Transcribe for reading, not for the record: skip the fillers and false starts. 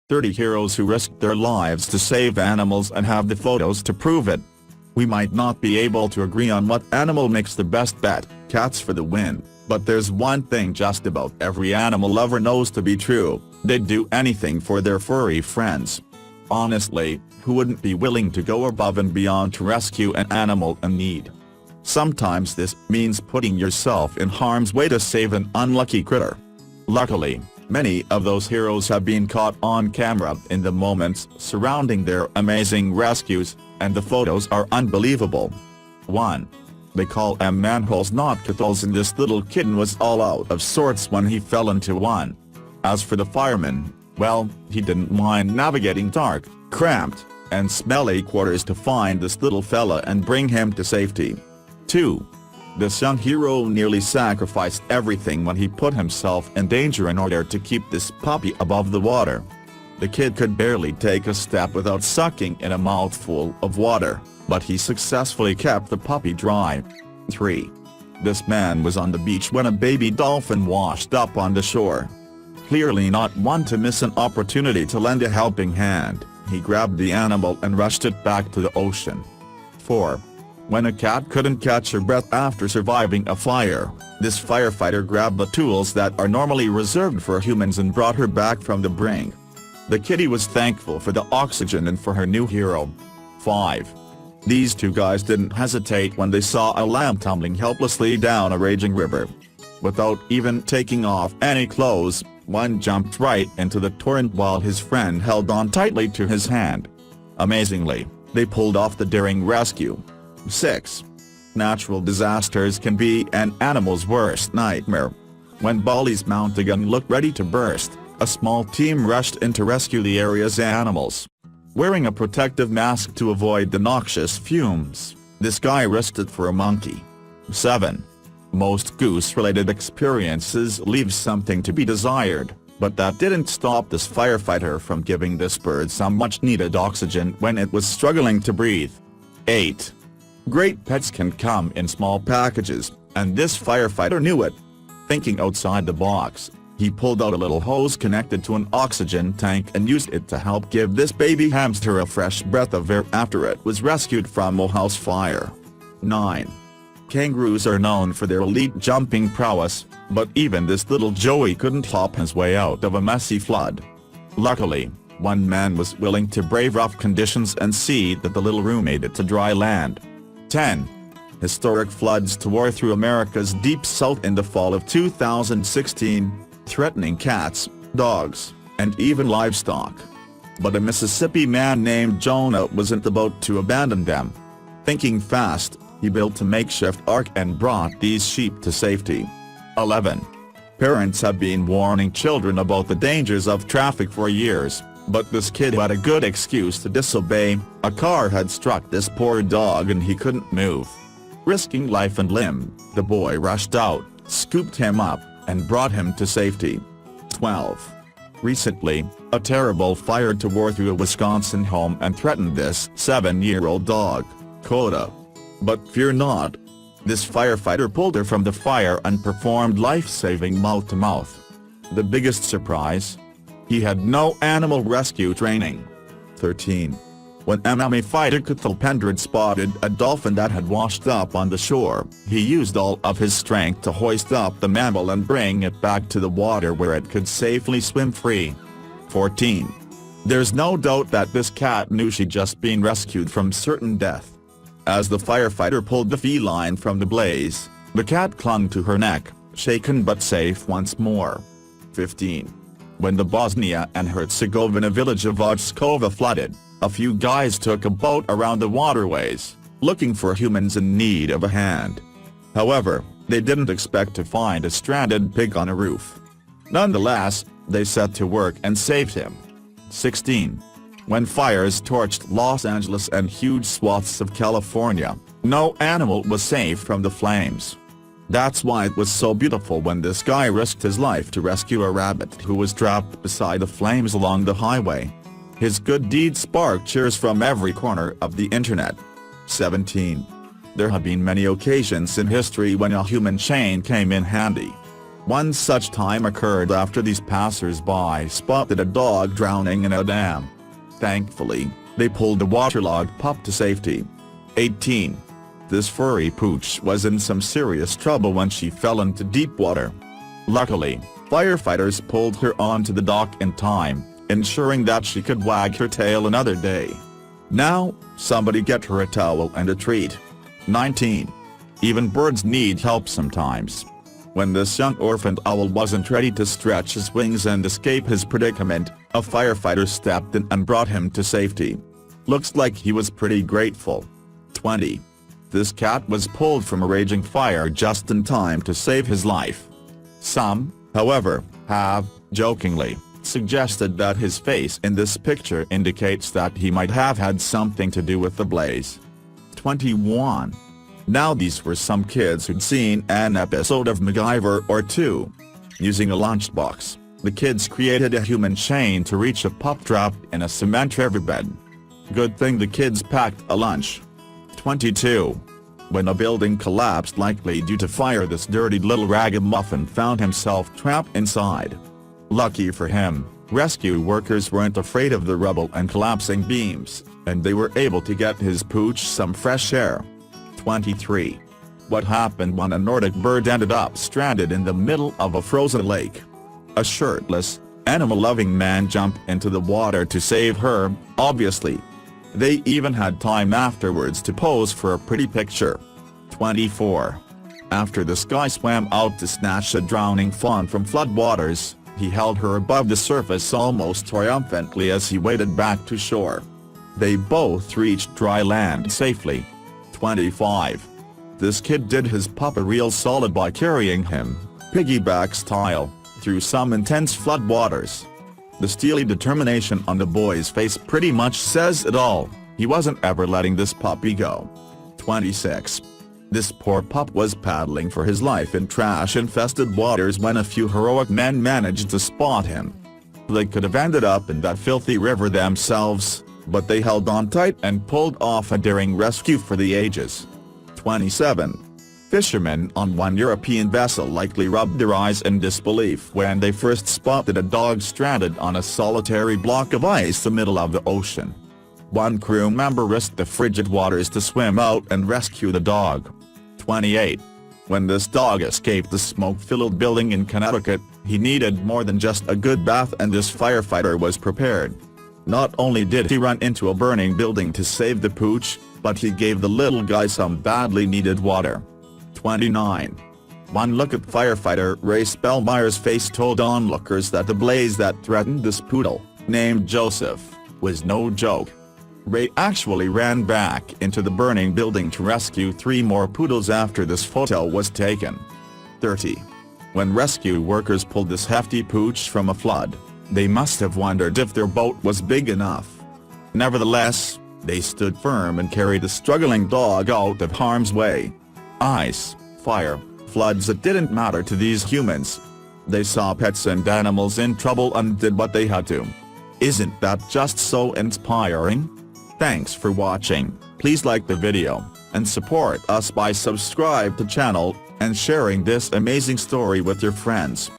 30 heroes who risked their lives to save animals and have the photos to prove it. We might not be able to agree on what animal makes the best bet, cats for the win, but there's one thing just about every animal lover knows to be true: they'd do anything for their furry friends. Honestly, who wouldn't be willing to go above and beyond to rescue an animal in need? Sometimes this means putting yourself in harm's way to save an unlucky critter. Luckily, many of those heroes have been caught on camera in the moments surrounding their amazing rescues, and the photos are unbelievable. 1. They call them manholes, not catholes, and this little kitten was all out of sorts when he fell into one. As for the fireman, well, he didn't mind navigating dark, cramped, and smelly quarters to find this little fella and bring him to safety. 2. This young hero nearly sacrificed everything when he put himself in danger in order to keep this puppy above the water. The kid could barely take a step without sucking in a mouthful of water, but he successfully kept the puppy dry. 3. This man was on the beach when a baby dolphin washed up on the shore. Clearly not one to miss an opportunity to lend a helping hand, he grabbed the animal and rushed it back to the ocean. 4. When a cat couldn't catch her breath after surviving a fire, this firefighter grabbed the tools that are normally reserved for humans and brought her back from the brink. The kitty was thankful for the oxygen and for her new hero. 5. These two guys didn't hesitate when they saw a lamb tumbling helplessly down a raging river. Without even taking off any clothes, one jumped right into the torrent while his friend held on tightly to his hand. Amazingly, they pulled off the daring rescue. 6. Natural disasters can be an animal's worst nightmare. When Bali's Mount Agung looked ready to burst, a small team rushed in to rescue the area's animals. Wearing a protective mask to avoid the noxious fumes, this guy risked it for a monkey. 7. Most goose-related experiences leave something to be desired, but that didn't stop this firefighter from giving this bird some much-needed oxygen when it was struggling to breathe. 8. Great pets can come in small packages, and this firefighter knew it. Thinking outside the box, he pulled out a little hose connected to an oxygen tank and used it to help give this baby hamster a fresh breath of air after it was rescued from a house fire. 9. Kangaroos are known for their elite jumping prowess, but even this little Joey couldn't hop his way out of a messy flood. Luckily, one man was willing to brave rough conditions and see that the little room made it to dry land. 10. Historic floods tore through America's deep south in the fall of 2016, threatening cats, dogs, and even livestock. But a Mississippi man named Jonah wasn't about to abandon them. Thinking fast, he built a makeshift ark and brought these sheep to safety. 11. Parents have been warning children about the dangers of traffic for years, but this kid had a good excuse to disobey. A car had struck this poor dog and he couldn't move. Risking life and limb, the boy rushed out, scooped him up, and brought him to safety. 12. Recently, a terrible fire tore through a Wisconsin home and threatened this 7-year-old dog, Coda. But fear not. This firefighter pulled her from the fire and performed life-saving mouth-to-mouth. The biggest surprise? He had no animal rescue training. 13. When MMA fighter Cathal Pendred spotted a dolphin that had washed up on the shore, he used all of his strength to hoist up the mammal and bring it back to the water where it could safely swim free. 14. There's no doubt that this cat knew she'd just been rescued from certain death. As the firefighter pulled the feline from the blaze, the cat clung to her neck, shaken but safe once more. 15. When the Bosnia and Herzegovina village of Ojskova flooded, a few guys took a boat around the waterways, looking for humans in need of a hand. However, they didn't expect to find a stranded pig on a roof. Nonetheless, they set to work and saved him. 16. When fires torched Los Angeles and huge swaths of California, no animal was safe from the flames. That's why it was so beautiful when this guy risked his life to rescue a rabbit who was trapped beside the flames along the highway. His good deed sparked cheers from every corner of the internet. 17. There have been many occasions in history when a human chain came in handy. One such time occurred after these passers-by spotted a dog drowning in a dam. Thankfully, they pulled the waterlogged pup to safety. 18. This furry pooch was in some serious trouble when she fell into deep water. Luckily, firefighters pulled her onto the dock in time, ensuring that she could wag her tail another day. Now, somebody get her a towel and a treat. 19. Even birds need help sometimes. When this young orphaned owl wasn't ready to stretch his wings and escape his predicament, a firefighter stepped in and brought him to safety. Looks like he was pretty grateful. 20. This cat was pulled from a raging fire just in time to save his life. Some, however, have, jokingly, suggested that his face in this picture indicates that he might have had something to do with the blaze. 21. Now these were some kids who'd seen an episode of MacGyver or two. Using a lunchbox, the kids created a human chain to reach a pup trapped in a cement riverbed. Good thing the kids packed a lunch. 22. When a building collapsed likely due to fire, this dirty little ragamuffin found himself trapped inside. Lucky for him, rescue workers weren't afraid of the rubble and collapsing beams, and they were able to get his pooch some fresh air. 23. What happened when a Nordic bird ended up stranded in the middle of a frozen lake? A shirtless, animal-loving man jumped into the water to save her, obviously. They even had time afterwards to pose for a pretty picture. 24. After this guy swam out to snatch a drowning fawn from floodwaters, he held her above the surface almost triumphantly as he waded back to shore. They both reached dry land safely. 25. This kid did his pup a real solid by carrying him, piggyback style, through some intense floodwaters. The steely determination on the boy's face pretty much says it all. He wasn't ever letting this puppy go. 26. This poor pup was paddling for his life in trash-infested waters when a few heroic men managed to spot him. They could have ended up in that filthy river themselves, but they held on tight and pulled off a daring rescue for the ages. 27. Fishermen on one European vessel likely rubbed their eyes in disbelief when they first spotted a dog stranded on a solitary block of ice in the middle of the ocean. One crew member risked the frigid waters to swim out and rescue the dog. 28. When this dog escaped the smoke-filled building in Connecticut, he needed more than just a good bath, and this firefighter was prepared. Not only did he run into a burning building to save the pooch, but he gave the little guy some badly needed water. 29. One look at firefighter Ray Spellmeyer's face told onlookers that the blaze that threatened this poodle, named Joseph, was no joke. Ray actually ran back into the burning building to rescue 3 more poodles after this photo was taken. 30. When rescue workers pulled this hefty pooch from a flood, they must have wondered if their boat was big enough. Nevertheless, they stood firm and carried the struggling dog out of harm's way. Ice, fire, floods, it didn't matter to these humans. They saw pets and animals in trouble and did what they had to. Isn't that just so inspiring? Thanks for watching. Please like the video, and support us by subscribe to channel, and sharing this amazing story with your friends.